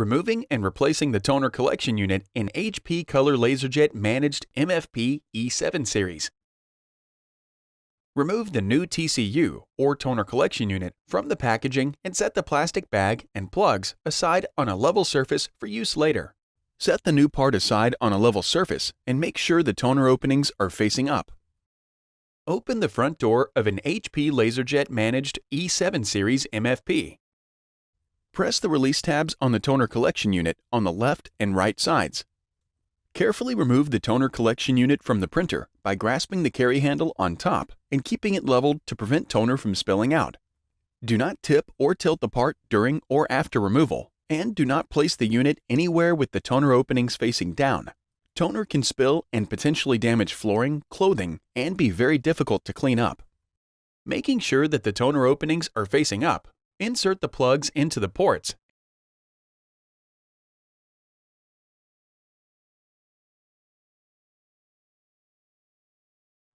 Removing and replacing the toner collection unit in HP Color LaserJet Managed MFP E7 series. Remove the new TCU, or toner collection unit, from the packaging and set the plastic bag and plugs aside on a level surface for use later. Set the new part aside on a level surface and make sure the toner openings are facing up. Open the front door of an HP LaserJet Managed E7 series MFP. Press the release tabs on the toner collection unit on the left and right sides. Carefully remove the toner collection unit from the printer by grasping the carry handle on top and keeping it leveled to prevent toner from spilling out. Do not tip or tilt the part during or after removal, and do not place the unit anywhere with the toner openings facing down. Toner can spill and potentially damage flooring, clothing, and be very difficult to clean up. Making sure that the toner openings are facing up, insert the plugs into the ports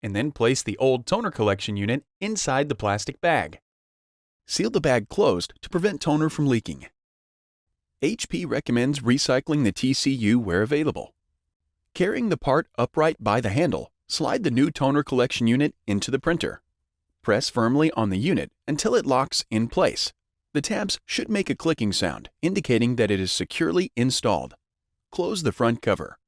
and then place the old toner collection unit inside the plastic bag. Seal the bag closed to prevent toner from leaking. HP recommends recycling the TCU where available. Carrying the part upright by the handle, slide the new toner collection unit into the printer. Press firmly on the unit until it locks in place. The tabs should make a clicking sound, indicating that it is securely installed. Close the front cover.